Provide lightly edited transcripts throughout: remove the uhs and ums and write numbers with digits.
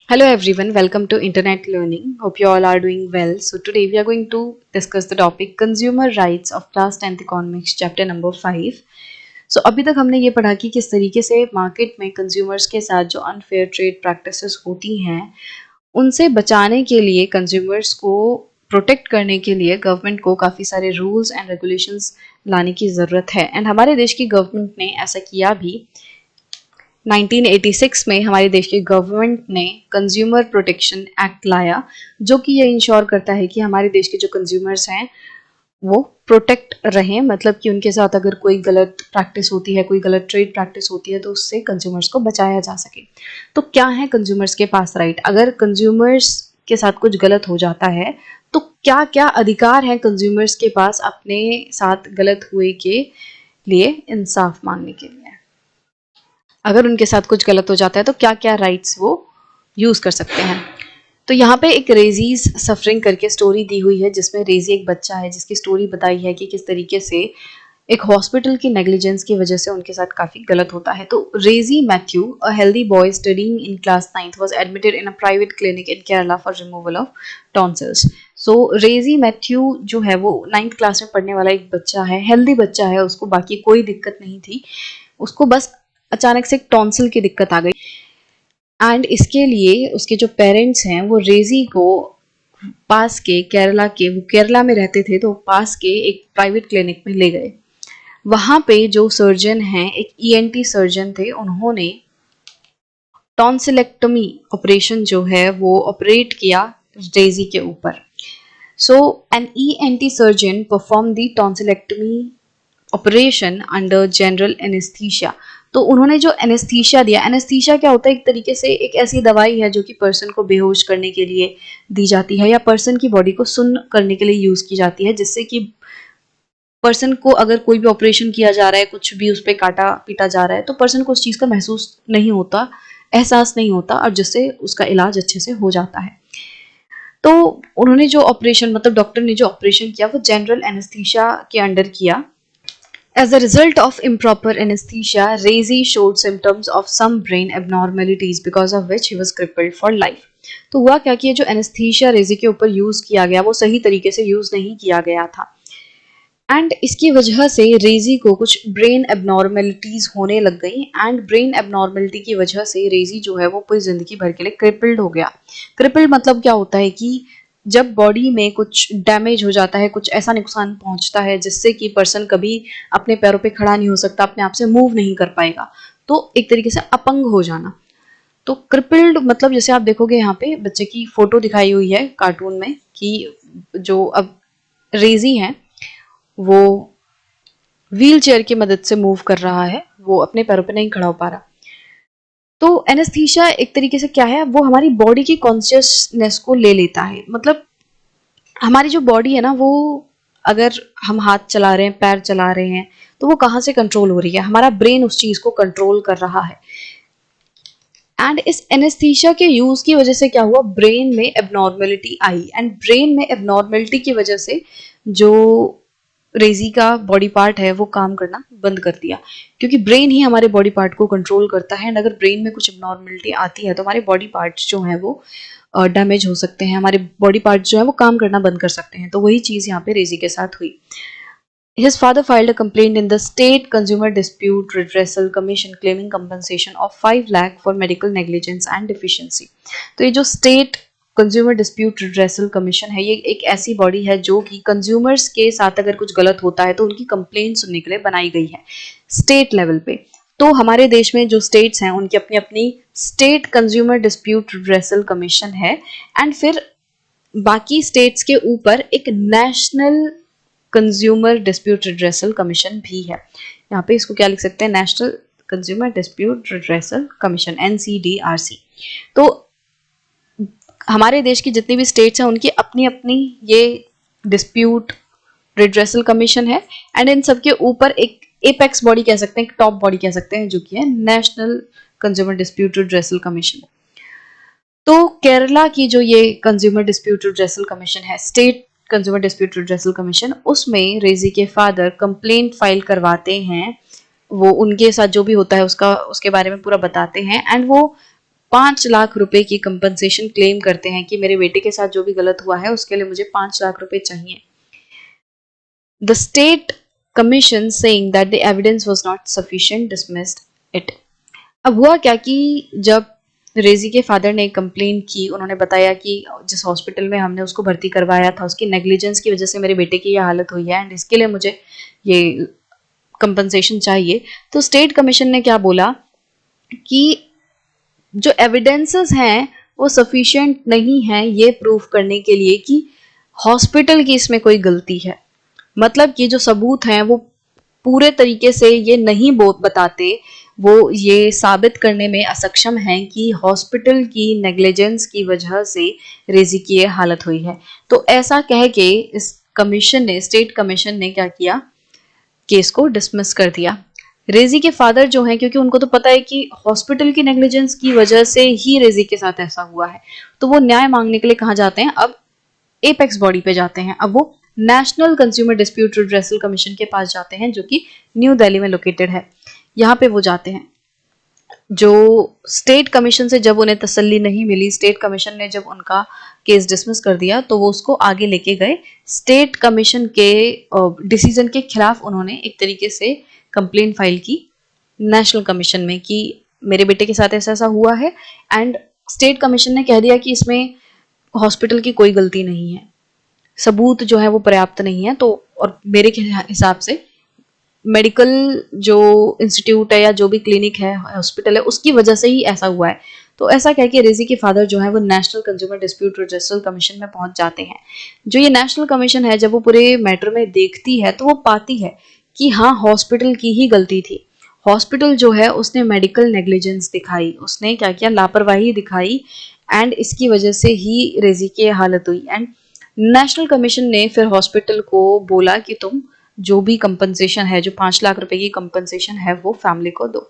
Hello everyone, welcome to Internet Learning. Hope you all are doing well. So today we are going to discuss the topic Consumer Rights of Class 10th Economics Chapter number 5. So अभी तक हमने ये पढ़ा कि किस तरीके से market में कंज्यूमर्स के साथ जो अनफेयर ट्रेड प्रैक्टिसेस होती हैं उनसे बचाने के लिए, कंज्यूमर्स को प्रोटेक्ट करने के लिए गवर्नमेंट को काफ़ी सारे रूल्स एंड रेगुलेशंस लाने की ज़रूरत है। एंड हमारे देश की गवर्नमेंट ने ऐसा किया भी। 1986 में हमारे देश की गवर्नमेंट ने कंज्यूमर प्रोटेक्शन एक्ट लाया, जो कि ये इंश्योर करता है कि हमारे देश के जो कंज्यूमर्स हैं वो प्रोटेक्ट रहें। मतलब कि उनके साथ अगर कोई गलत प्रैक्टिस होती है, कोई गलत ट्रेड प्रैक्टिस होती है, तो उससे कंज्यूमर्स को बचाया जा सके। तो क्या है कंज्यूमर्स के पास राइट? अगर कंज्यूमर्स के साथ कुछ गलत हो जाता है तो क्या क्या अधिकार हैं कंज्यूमर्स के पास अपने साथ गलत हुए के लिए इंसाफ मांगने के लिए? अगर उनके साथ कुछ गलत हो जाता है तो क्या क्या राइट्स वो यूज़ कर सकते हैं। तो यहाँ पे एक रेजीज सफरिंग करके स्टोरी दी हुई है, जिसमें रेजी एक बच्चा है जिसकी स्टोरी बताई है कि किस तरीके से एक हॉस्पिटल की नेग्लिजेंस की वजह से उनके साथ काफ़ी गलत होता है। तो Reji Mathew, a healthy boy studying in class 9th, was admitted in a private clinic in Kerala for removal of tonsils. So Reji Mathew जो है वो 9th क्लास में पढ़ने वाला एक बच्चा है, हेल्दी बच्चा है, उसको बाकी कोई दिक्कत नहीं थी, उसको बस अचानक से एक टॉन्सिल की दिक्कत आ गई। एंड इसके लिए उसके जो पेरेंट्स हैं वो रेजी को पास के वो केरला में रहते थे, तो पास के एक प्राइवेट क्लिनिक में ले गए। वहां पे जो सर्जन हैं, एक ईएनटी सर्जन थे, उन्होंने टॉन्सिलेक्टमी ऑपरेशन जो है वो ऑपरेट किया रेजी के ऊपर। So an ENT surgeon perform the tonsillectomy operation under general anaesthesia. तो उन्होंने जो एनेस्थीसिया दिया, एनेस्थीसिया क्या होता है? एक तरीके से एक ऐसी दवाई है जो कि पर्सन को बेहोश करने के लिए दी जाती है या पर्सन की बॉडी को सुन्न करने के लिए यूज की जाती है, जिससे कि पर्सन को अगर कोई भी ऑपरेशन किया जा रहा है, कुछ भी उस पर काटा पीटा जा रहा है, तो पर्सन को उस चीज़ का महसूस नहीं होता, एहसास नहीं होता, और जिससे उसका इलाज अच्छे से हो जाता है। तो उन्होंने जो ऑपरेशन, मतलब डॉक्टर ने जो ऑपरेशन किया वो जनरल एनेस्थीसिया के अंडर किया। As a result of improper anesthesia, Rezi showed symptoms of some brain abnormalities because of which he was crippled for life. तो हुआ क्या कि ये जो एनेस्थीसिया रेजी के ऊपर यूज किया गया वो सही तरीके से यूज नहीं किया गया था, एंड इसकी वजह से रेजी को कुछ ब्रेन एबनॉर्मेलिटीज होने लग गई। एंड ब्रेन एबनॉर्मेलिटी की वजह से रेजी जो है वो पूरी जिंदगी भर के लिए क्रिपल्ड हो गया। क्रिपल्ड मतलब क्या होता है कि जब बॉडी में कुछ डैमेज हो जाता है, कुछ ऐसा नुकसान पहुंचता है जिससे कि पर्सन कभी अपने पैरों पे खड़ा नहीं हो सकता, अपने आप से मूव नहीं कर पाएगा, तो एक तरीके से अपंग हो जाना। तो क्रिपल्ड मतलब जैसे आप देखोगे यहाँ पे बच्चे की फोटो दिखाई हुई है कार्टून में कि जो अब रेजी है वो व्हील चेयर की मदद से मूव कर रहा है, वो अपने पैरों पे नहीं खड़ा हो पा रहा। तो एनेस्थीसिया एक तरीके से क्या है, वो हमारी बॉडी की कॉन्शियसनेस को ले लेता है। मतलब हमारी जो बॉडी है ना, वो अगर हम हाथ चला रहे हैं, पैर चला रहे हैं, तो वो कहाँ से कंट्रोल हो रही है? हमारा ब्रेन उस चीज को कंट्रोल कर रहा है। एंड इस एनेस्थीसिया के यूज की वजह से क्या हुआ, ब्रेन में एबनॉर्मेलिटी आई, एंड ब्रेन में एबनॉर्मेलिटी की वजह से जो रेजी का बॉडी पार्ट है वो काम करना बंद कर दिया, क्योंकि ब्रेन ही हमारे बॉडी पार्ट को कंट्रोल करता है। एंड अगर ब्रेन में कुछ एबनॉर्मेलिटी आती है तो हमारे बॉडी पार्ट्स जो हैं वो डैमेज हो सकते हैं, हमारे बॉडी पार्ट्स जो है वो काम करना बंद कर सकते हैं। तो वही चीज़ यहाँ पे रेजी के साथ हुई। His father filed a complaint in the State Consumer Dispute Redressal Commission claiming compensation of 5 lakh for medical negligence and deficiency. तो ये जो state consumer dispute redressal commission है, ये एक ऐसी बॉडी है जो कि कंज्यूमर्स के साथ अगर कुछ गलत होता है तो उनकी कंप्लेंट सुनने के लिए बनाई गई है स्टेट लेवल पे। तो हमारे देश में जो स्टेट्स हैं उनकी अपनी अपनी state consumer dispute redressal commission है, एंड फिर बाकी स्टेट्स के ऊपर एक national consumer dispute redressal commission भी है। यहाँ पे इसको क्या लिख सकते हैं, national consumer dispute redressal commission, NCDRC। तो हमारे देश की जितनी भी स्टेट्स हैं उनकी अपनी अपनी ये डिस्प्यूट रिड्रेसल कमीशन है, एंड इन सबके ऊपर एक एपेक्स बॉडी कह सकते हैं, एक टॉप बॉडी कह सकते हैं, जो कि है national consumer dispute redressal commission. तो केरला की जो ये कंज्यूमर डिस्प्यूट रिड्रेसल कमीशन है, state consumer dispute redressal commission, उसमें रेजी के फादर कंप्लेंट फाइल करवाते हैं। वो उनके साथ जो भी होता है उसके बारे में पूरा बताते हैं, एंड वो 5 लाख रुपए की कंपनसेशन क्लेम करते हैं कि मेरे बेटे के साथ जो भी गलत हुआ है उसके लिए मुझे 5 लाख रुपए चाहिए। The state commission saying that the evidence was not sufficient dismissed it. अब हुआ क्या कि जब रेजी के फादर ने कंप्लेन की, उन्होंने बताया कि जिस हॉस्पिटल में हमने उसको भर्ती करवाया था उसकी नेग्लिजेंस की वजह से मेरे बेटे की ये हालत हुई है एंड इसके लिए मुझे ये कंपनसेशन चाहिए। तो स्टेट कमीशन ने क्या बोला कि जो एविडेंसेस हैं वो सफिशिएंट नहीं है ये प्रूव करने के लिए कि हॉस्पिटल की इसमें कोई गलती है। मतलब कि जो सबूत हैं वो पूरे तरीके से ये नहीं बताते, वो ये साबित करने में असक्षम हैं कि हॉस्पिटल की नेग्लिजेंस की वजह से रेजी की ये हालत हुई है। तो ऐसा कह के इस कमीशन ने, स्टेट कमीशन ने क्या किया, केस को डिसमिस कर दिया। रेजी के फादर जो हैं, क्योंकि उनको तो पता है कि हॉस्पिटल की नेग्लिजेंस की वजह से ही रेजी के साथ ऐसा हुआ है, तो वो न्याय मांगने के लिए कहाँ जाते हैं, अब एपेक्स बॉडी पे जाते हैं। अब वो national consumer dispute redressal commission के पास जाते हैं जो कि न्यू दिल्ली में लोकेटेड है। यहाँ पे वो जाते हैं। जो स्टेट कमीशन से जब उन्हें तसल्ली नहीं मिली, स्टेट कमीशन ने जब उनका केस डिसमिस कर दिया, तो वो उसको आगे लेके गए। स्टेट कमीशन के डिसीजन के खिलाफ उन्होंने एक तरीके से कंप्लेन फाइल की नेशनल कमीशन में कि मेरे बेटे के साथ ऐसा ऐसा हुआ है एंड स्टेट कमीशन ने कह दिया कि इसमें हॉस्पिटल की कोई गलती नहीं है, सबूत जो है वो पर्याप्त नहीं है। तो और मेरे हिसाब से मेडिकल जो इंस्टीट्यूट है या जो भी क्लिनिक है, हॉस्पिटल है, उसकी वजह से ही ऐसा हुआ है। तो ऐसा कह के रेजी के फादर जो है वो national consumer dispute redressal commission में पहुंच जाते हैं। जो ये नेशनल कमीशन है, जब वो पूरे मैटर में देखती है तो वो पाती है कि हाँ, हॉस्पिटल की ही गलती थी। हॉस्पिटल जो है उसने मेडिकल नेग्लिजेंस दिखाई, उसने क्या किया, लापरवाही दिखाई एंड इसकी वजह से ही रेजी की हालत हुई। एंड नेशनल कमीशन ने फिर हॉस्पिटल को बोला कि तुम जो भी कंपनसेशन है, जो 5 लाख रुपए की कंपनसेशन है, वो फैमिली को दो।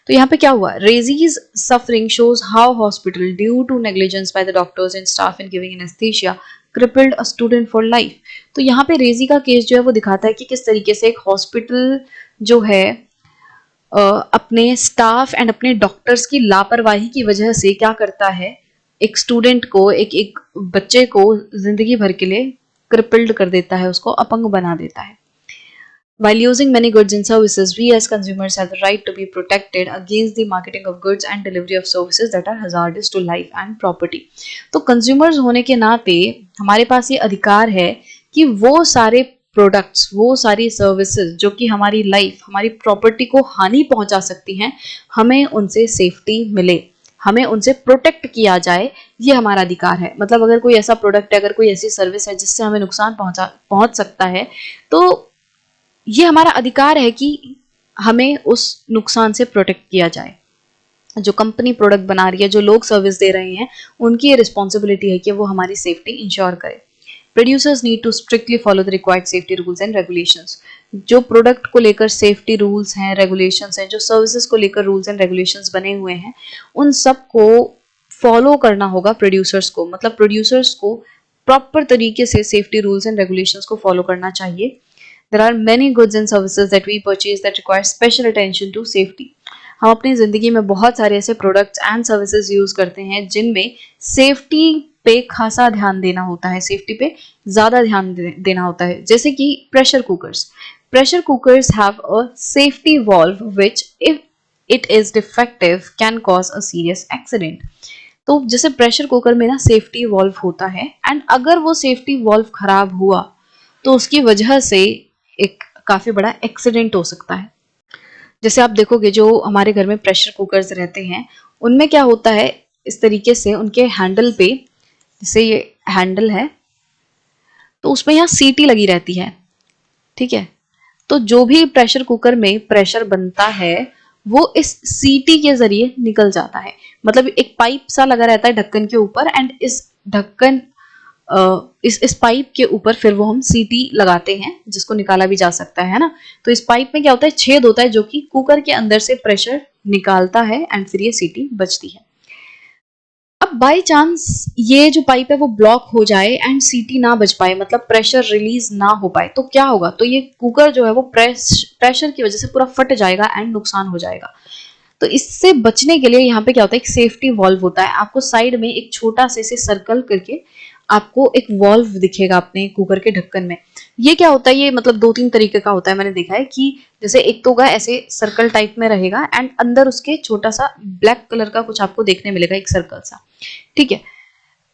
तो यहाँ पे क्या हुआ, Reji's suffering shows how hospital due to negligence by the doctors and staff in giving anaesthesia crippled a student for life. तो यहाँ पे रेजी का केस जो है वो दिखाता है कि किस तरीके से एक हॉस्पिटल जो है अपने स्टाफ एंड अपने डॉक्टर्स की लापरवाही की वजह से क्या करता है, एक स्टूडेंट को, एक बच्चे को जिंदगी भर के लिए क्रिपल्ड कर देता है, उसको अपंग बना देता है। While using many goods and services, we as consumers have the right to be protected against the marketing of goods and delivery of services that are hazardous to life and property. तो consumers होने के नाते हमारे पास ये अधिकार है कि वो सारे प्रोडक्ट्स, वो सारी सर्विसेज जो कि हमारी लाइफ, हमारी प्रॉपर्टी को हानि पहुंचा सकती हैं, हमें उनसे सेफ्टी मिले, हमें उनसे प्रोटेक्ट किया जाए, ये हमारा अधिकार है। मतलब अगर कोई ऐसा प्रोडक्ट है, अगर कोई ऐसी सर्विस है जिससे हमें नुकसान पहुंच सकता है, तो ये हमारा अधिकार है कि हमें उस नुकसान से प्रोटेक्ट किया जाए। जो कंपनी प्रोडक्ट बना रही है, जो लोग सर्विस दे रहे हैं, उनकी ये रिस्पॉन्सिबिलिटी है कि वो हमारी सेफ्टी इंश्योर करे। Producers need to strictly follow the required safety rules and regulations. जो प्रोडक्ट को लेकर सेफ्टी रूल्स हैं, रेगुलेशंस हैं, जो सर्विसेज को लेकर रूल्स एंड रेगुलेशंस बने हुए हैं, उन सब को फॉलो करना होगा प्रोड्यूसर्स को। मतलब प्रोड्यूसर्स को प्रॉपर तरीके से सेफ्टी रूल्स एंड रेगुलेशंस को फॉलो करना चाहिए। There are many goods and services that we purchase that require special attention to safety. हम अपनी ज़िंदगी में बहुत सारे ऐसे प्रोडक्ट्स एंड सर्विसेज यूज़ करते हैं जिनमें सेफ्टी पे खासा ध्यान देना होता है, सेफ्टी पे ज़्यादा ध्यान देना होता है। जैसे कि pressure cookers. Pressure cookers have a safety valve which if it is defective can cause a serious accident. तो जैसे प्रेशर कुकर में ना सेफ्टी वॉल्व होता है एंड अगर वो सेफ्टी वॉल्व खराब हुआ तो उसकी वजह से एक काफी बड़ा एक्सीडेंट हो सकता है। जैसे आप देखोगे जो हमारे घर में प्रेशर कुकर्स रहते हैं, उनमें क्या होता है, इस तरीके से उनके हैंडल पे, जैसे ये हैंडल है, तो उसमें यहाँ सीटी लगी रहती है, ठीक है। तो जो भी प्रेशर कुकर में प्रेशर बनता है वो इस सीटी के जरिए निकल जाता है। मतलब एक पाइप सा लगा रहता है ढक्कन के ऊपर एंड इस ढक्कन इस पाइप के ऊपर फिर वो हम सीटी लगाते हैं जिसको निकाला भी जा सकता है ना। तो इस पाइप में क्या होता है, छेद होता है जो कि कुकर के अंदर से प्रेशर निकालता है एंड फिर ये सीटी बजती है। अब बाय चांस ये जो पाइप है वो ब्लॉक हो जाए एंड सीटी ना बज पाए, मतलब प्रेशर रिलीज ना हो पाए, तो क्या होगा, तो ये कुकर जो है वो प्रेशर की वजह से पूरा फट जाएगा एंड नुकसान हो जाएगा। तो इससे बचने के लिए यहाँ पे क्या होता है, एक सेफ्टी वॉल्व होता है। आपको साइड में एक छोटा से सर्कल करके आपको एक वॉल्व दिखेगा अपने कुकर के ढक्कन में। ये क्या होता है, ये मतलब 2-3 तरीके का होता है। मैंने देखा है कि जैसे एक तो होगा ऐसे सर्कल टाइप में रहेगा एंड अंदर उसके छोटा सा ब्लैक कलर का कुछ आपको देखने मिलेगा, एक सर्कल सा, ठीक है।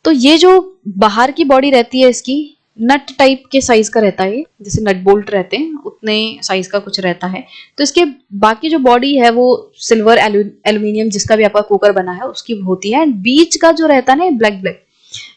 तो ये जो बाहर की बॉडी रहती है इसकी नट टाइप के साइज का रहता है, जैसे नट बोल्ट रहते हैं उतने साइज का कुछ रहता है। तो इसके बाकी जो बॉडी है वो सिल्वर एल्यूमिनियम जिसका भी आपका कुकर बना है उसकी होती है। एंड बीच का जो रहता है ना ब्लैक ब्लैक,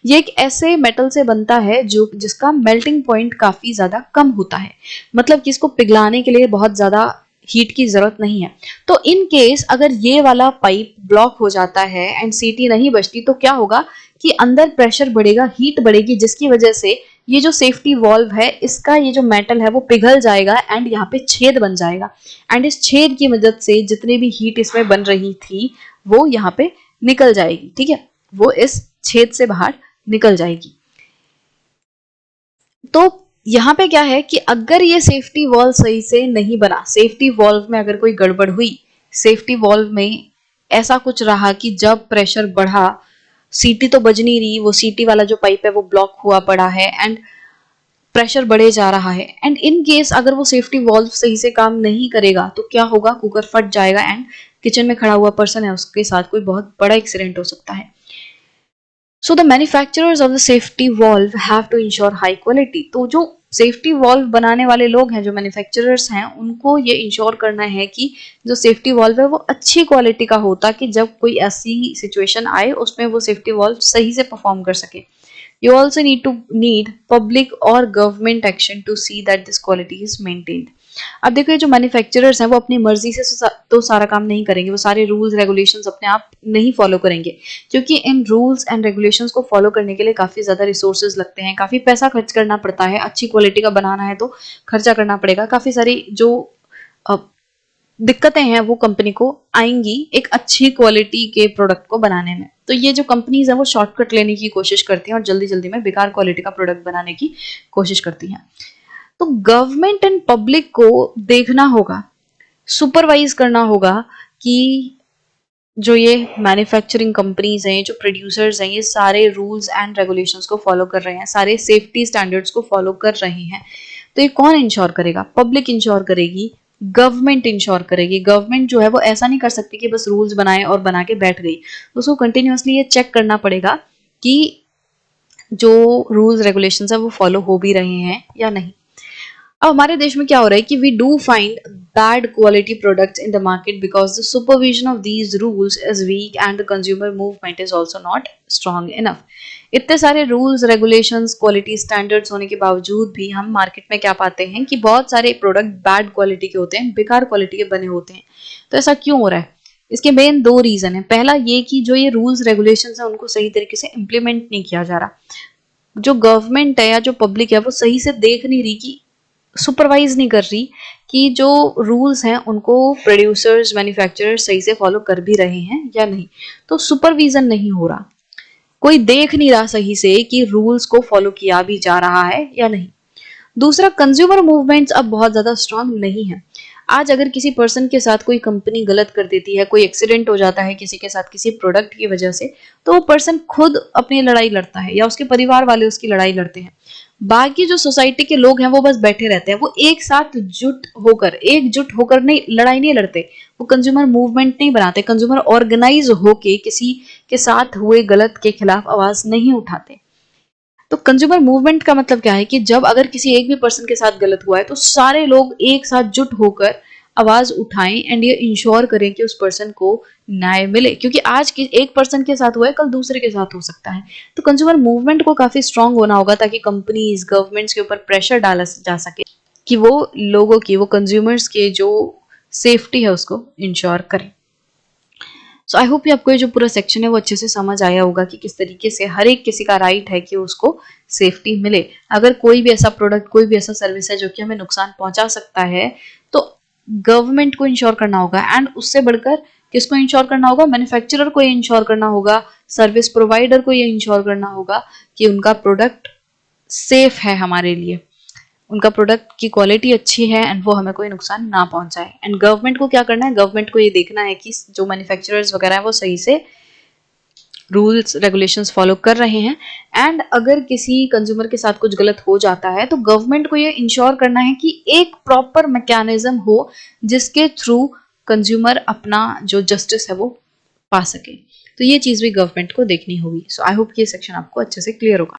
ये एक ऐसे मेटल से बनता है जो जिसका मेल्टिंग पॉइंट काफी ज्यादा कम होता है, मतलब कि इसको पिघलाने के लिए बहुत ज्यादा हीट की जरूरत नहीं है। तो इन केस अगर ये वाला पाइप ब्लॉक हो जाता है एंड सीटी नहीं बचती तो क्या होगा कि अंदर प्रेशर बढ़ेगा, हीट बढ़ेगी, जिसकी वजह से ये जो सेफ्टी वॉल्व है इसका ये जो मेटल है वो पिघल जाएगा एंड यहाँ पे छेद बन जाएगा। एंड इस छेद की मदद से जितनी भी हीट इसमें बन रही थी वो यहाँ पे निकल जाएगी, ठीक है, वो इस छेद से बाहर निकल जाएगी। तो यहाँ पे क्या है कि अगर ये सेफ्टी वॉल्व सही से नहीं बना, सेफ्टी वॉल्व में अगर कोई गड़बड़ हुई, सेफ्टी वॉल्व में ऐसा कुछ रहा कि जब प्रेशर बढ़ा सीटी तो बज नहीं रही, वो सीटी वाला जो पाइप है वो ब्लॉक हुआ पड़ा है एंड प्रेशर बढ़े जा रहा है, एंड इन केस अगर वो सेफ्टी वॉल्व सही से काम नहीं करेगा तो क्या होगा, कुकर फट जाएगा एंड किचन में खड़ा हुआ पर्सन है उसके साथ कोई बहुत बड़ा एक्सीडेंट हो सकता है। So the manufacturers of the safety valve have to ensure high quality. तो जो सेफ्टी वॉल्व बनाने वाले लोग हैं, जो मैन्युफैक्चरर्स हैं, उनको ये इंश्योर करना है कि जो सेफ्टी वॉल्व है वो अच्छी क्वालिटी का हो ताकि जब कोई ऐसी सिचुएशन आए उसमें वो सेफ्टी वॉल्व सही से परफॉर्म कर सके। You also need public or government action to see that this quality is maintained. अब देखो ये जो मैन्युफैक्चरर्स हैं वो अपनी मर्जी से तो सारा काम नहीं करेंगे, वो सारे रूल्स रेगुलेशंस अपने आप नहीं फॉलो करेंगे, क्योंकि इन रूल्स एंड रेगुलेशंस को फॉलो करने के लिए काफी ज्यादा रिसोर्सेज लगते हैं, काफी पैसा खर्च करना पड़ता है, अच्छी क्वालिटी का बनाना है तो खर्चा करना पड़ेगा, काफी सारी जो दिक्कतें हैं वो कंपनी को आएंगी एक अच्छी क्वालिटी के प्रोडक्ट को बनाने में। तो ये जो कंपनीज हैं वो शॉर्टकट लेने की कोशिश करती हैं और जल्दी जल्दी में बेकार क्वालिटी का प्रोडक्ट बनाने की कोशिश करती हैं। तो गवर्नमेंट एंड पब्लिक को देखना होगा, सुपरवाइज करना होगा कि जो ये मैन्युफैक्चरिंग कंपनीज हैं, जो प्रोड्यूसर्स हैं, ये सारे रूल्स एंड रेगुलेशंस को फॉलो कर रहे हैं, सारे सेफ्टी स्टैंडर्ड्स को फॉलो कर रहे हैं। तो ये कौन इंश्योर करेगा, पब्लिक इंश्योर करेगी, गवर्नमेंट इंश्योर करेगी। गवर्नमेंट जो है वो ऐसा नहीं कर सकती कि बस रूल्स बनाए और बना के बैठ गई, उसको कंटिन्यूअसली ये चेक करना पड़ेगा कि जो रूल्स रेगुलेशंस है वो फॉलो हो भी रहे हैं या नहीं। अब हमारे देश में क्या हो रहा है कि we do find bad quality products in the market because the supervision of these rules is weak and the consumer movement is also not strong enough. इतने सारे रूल्स रेगुलेशंस क्वालिटी स्टैंडर्ड्स होने के बावजूद भी हम मार्केट में क्या पाते हैं कि बहुत सारे प्रोडक्ट बैड क्वालिटी के होते हैं, बेकार क्वालिटी के बने होते हैं। तो ऐसा क्यों हो रहा है, इसके मेन 2 रीजन है। पहला ये कि जो ये रूल्स रेगुलेशंस है उनको सही तरीके से इम्प्लीमेंट नहीं किया जा रहा, जो गवर्नमेंट है या जो पब्लिक है वो सही से देख नहीं रही कि सुपरवाइज नहीं कर रही कि जो रूल्स हैं उनको प्रोड्यूसर्स मैन्युफैक्चरर्स सही से फॉलो कर भी रहे हैं या नहीं। तो सुपरविजन नहीं हो रहा, कोई देख नहीं रहा सही से कि रूल्स को फॉलो किया भी जा रहा है या नहीं। दूसरा, कंज्यूमर मूवमेंट्स अब बहुत ज्यादा स्ट्रांग नहीं है। आज अगर किसी पर्सन के साथ कोई कंपनी गलत कर देती है, कोई एक्सीडेंट हो जाता है किसी के साथ किसी प्रोडक्ट की वजह से, तो वो पर्सन खुद अपनी लड़ाई लड़ता है या उसके परिवार वाले उसकी लड़ाई लड़ते हैं। बाकी जो सोसाइटी के लोग हैं वो बस बैठे रहते हैं, वो एकजुट होकर नहीं लड़ाई नहीं लड़ते, वो कंज्यूमर मूवमेंट नहीं बनाते, कंज्यूमर ऑर्गेनाइज होके किसी के साथ हुए गलत के खिलाफ आवाज नहीं उठाते। तो कंज्यूमर मूवमेंट का मतलब क्या है कि जब अगर किसी एक भी पर्सन के साथ गलत हुआ है तो सारे लोग एक साथ जुट होकर आवाज उठाएं एंड ये इंश्योर करें कि उस पर्सन को न्याय मिले, क्योंकि आज एक पर्सन के साथ हुआ है कल दूसरे के साथ हो सकता है। तो कंज्यूमर मूवमेंट को काफी स्ट्रांग होना होगा ताकि कंपनीज गवर्नमेंट्स के ऊपर प्रेशर डाला जा सके कि वो लोगों की, वो कंज्यूमर्स के जो सेफ्टी है उसको इंश्योर करें। सो आई होप आपको ये जो पूरा सेक्शन है वो अच्छे से समझ आया होगा कि किस तरीके से हर एक किसी का राइट है कि उसको सेफ्टी मिले। अगर कोई भी ऐसा प्रोडक्ट, कोई भी ऐसा सर्विस है जो कि हमें नुकसान पहुंचा सकता है तो गवर्नमेंट को इंश्योर करना होगा, एंड उससे बढ़कर किसको इंश्योर करना होगा, मैन्युफैक्चरर को ये इंश्योर करना होगा, सर्विस प्रोवाइडर को ये इंश्योर करना होगा कि उनका प्रोडक्ट सेफ है हमारे लिए। उनका प्रोडक्ट की क्वालिटी अच्छी है एंड वो हमें कोई नुकसान ना पहुंचाए। एंड गवर्नमेंट को क्या करना है, गवर्नमेंट को ये देखना है कि जो मैन्युफैक्चरर्स वगैरह है वो सही से रूल्स रेगुलेशंस फॉलो कर रहे हैं। एंड अगर किसी कंज्यूमर के साथ कुछ गलत हो जाता है तो गवर्नमेंट को ये इंश्योर करना है कि एक प्रॉपर मैकेनिज्म हो जिसके थ्रू कंज्यूमर अपना जो जस्टिस है वो पा सके। तो ये चीज़ भी गवर्नमेंट को देखनी होगी। सो आई होप ये सेक्शन आपको अच्छे से क्लियर होगा।